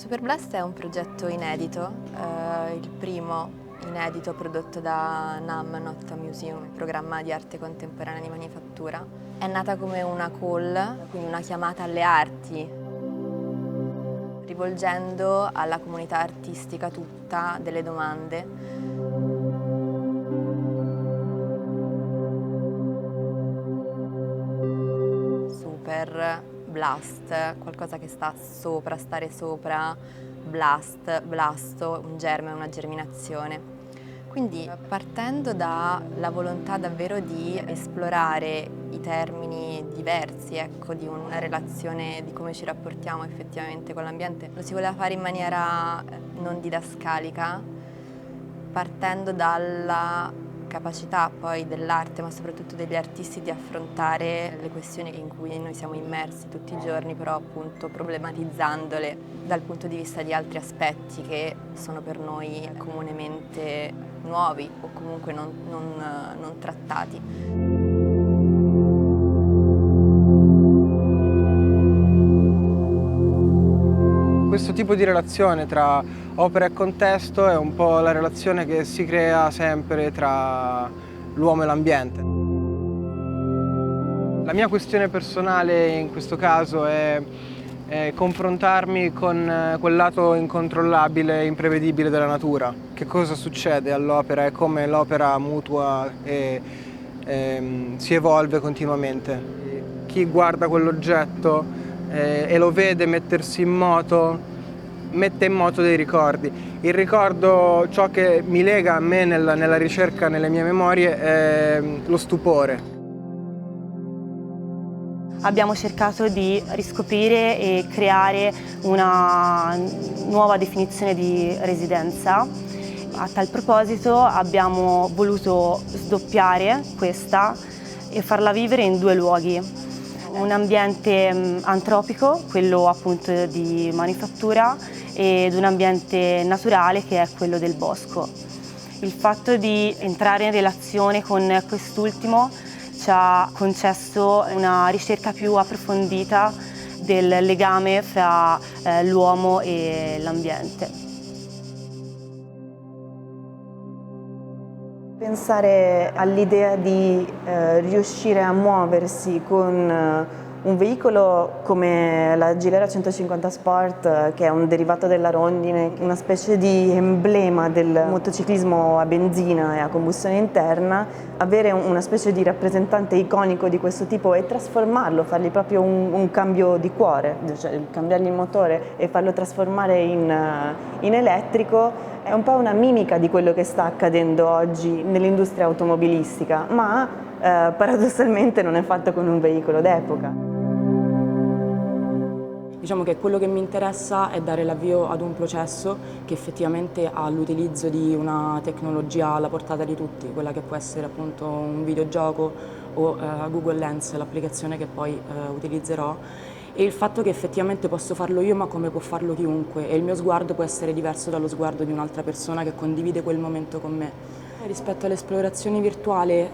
Superblast è un progetto inedito, il primo inedito prodotto da NAM, Not a Museum, il programma di arte contemporanea di manifattura. È nata come una call, quindi una chiamata alle arti, rivolgendo alla comunità artistica tutta delle domande. Super blast, qualcosa che sta sopra, stare sopra, blast, blasto, un germe, una germinazione. Quindi partendo dalla volontà davvero di esplorare i termini diversi, ecco, di una relazione, di come ci rapportiamo effettivamente con l'ambiente, lo si voleva fare in maniera non didascalica, partendo dalla capacità poi dell'arte, ma soprattutto degli artisti, di affrontare le questioni in cui noi siamo immersi tutti i giorni, però appunto problematizzandole dal punto di vista di altri aspetti che sono per noi comunemente nuovi o comunque non trattati. Questo tipo di relazione tra opera e contesto è un po' la relazione che si crea sempre tra l'uomo e l'ambiente. La mia questione personale in questo caso è confrontarmi con quel lato incontrollabile e imprevedibile della natura. Che cosa succede all'opera e come l'opera mutua e si evolve continuamente. Chi guarda quell'oggetto e lo vede mettersi in moto, mette in moto dei ricordi. Il ricordo, ciò che mi lega a me nella ricerca, nelle mie memorie, è lo stupore. Abbiamo cercato di riscoprire e creare una nuova definizione di residenza. A tal proposito abbiamo voluto sdoppiare questa e farla vivere in due luoghi. Un ambiente antropico, quello appunto di manifattura, ed un ambiente naturale che è quello del bosco. Il fatto di entrare in relazione con quest'ultimo ci ha concesso una ricerca più approfondita del legame fra l'uomo e l'ambiente. Pensare all'idea di riuscire a muoversi con un veicolo come la Gilera 150 Sport, che è un derivato della rondine, una specie di emblema del motociclismo a benzina e a combustione interna, avere una specie di rappresentante iconico di questo tipo e trasformarlo, fargli proprio un cambio di cuore, cioè cambiargli il motore e farlo trasformare in elettrico, è un po' una mimica di quello che sta accadendo oggi nell'industria automobilistica, ma paradossalmente non è fatto con un veicolo d'epoca. Diciamo che quello che mi interessa è dare l'avvio ad un processo che effettivamente ha l'utilizzo di una tecnologia alla portata di tutti, quella che può essere appunto un videogioco o Google Lens, l'applicazione che poi utilizzerò, e il fatto che effettivamente posso farlo io ma come può farlo chiunque, e il mio sguardo può essere diverso dallo sguardo di un'altra persona che condivide quel momento con me. Rispetto all'esplorazione virtuale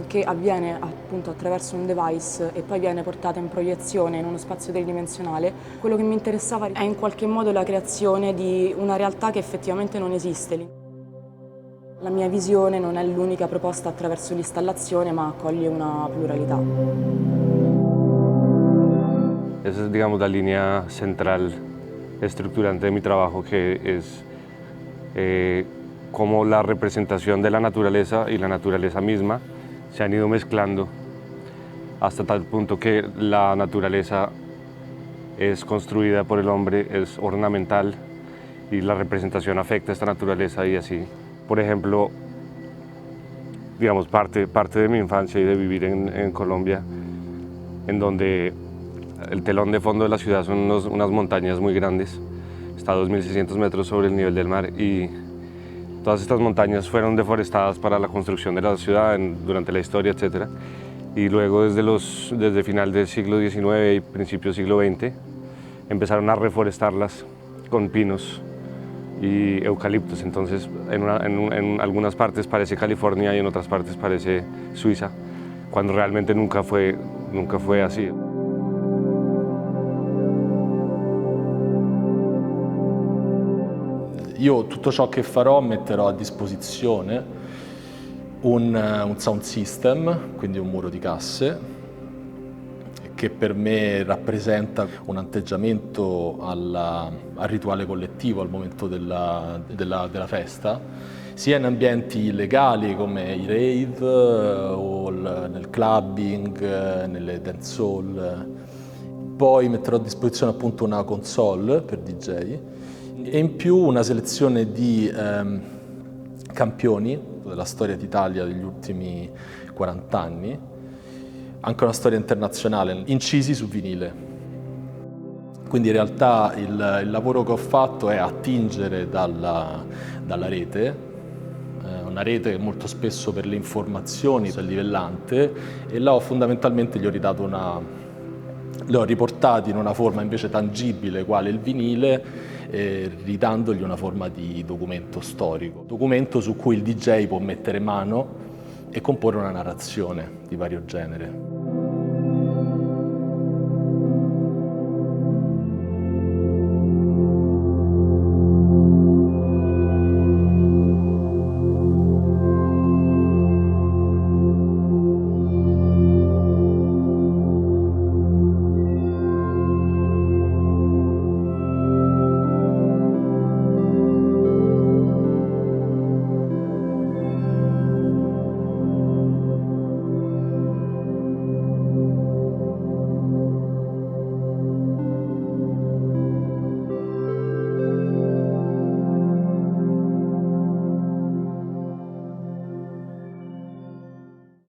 che avviene appunto attraverso un device e poi viene portata in proiezione in uno spazio tridimensionale, quello che mi interessava è in qualche modo la creazione di una realtà che effettivamente non esiste. La mia visione non è l'unica proposta attraverso l'installazione, ma accoglie una pluralità. Esa es, digamos, la línea central estructurante de mi trabajo, que es cómo la representación de la naturaleza y la naturaleza misma se han ido mezclando hasta tal punto que la naturaleza es construida por el hombre, es ornamental y la representación afecta a esta naturaleza y así. Por ejemplo, digamos, parte de mi infancia y de vivir en Colombia, en donde el telón de fondo de la ciudad son unas montañas muy grandes, está a 2.600 metros sobre el nivel del mar, y todas estas montañas fueron deforestadas para la construcción de la ciudad durante la historia, etc. Y luego desde final del siglo XIX y principio del siglo XX empezaron a reforestarlas con pinos y eucaliptos. Entonces en algunas partes parece California y en otras partes parece Suiza, cuando realmente nunca fue así. Io tutto ciò che farò metterò a disposizione un sound system, quindi un muro di casse, che per me rappresenta un atteggiamento al rituale collettivo al momento della festa, sia in ambienti legali come i rave o nel clubbing, nelle dancehall. Poi metterò a disposizione appunto una console per DJ e in più una selezione di campioni della storia d'Italia degli ultimi 40 anni, anche una storia internazionale, incisi su vinile. Quindi in realtà il lavoro che ho fatto è attingere dalla rete, una rete che molto spesso per le informazioni è livellante, e là fondamentalmente gli ho riportati in una forma invece tangibile quale il vinile, ridandogli una forma di documento storico, documento su cui il DJ può mettere mano e comporre una narrazione di vario genere.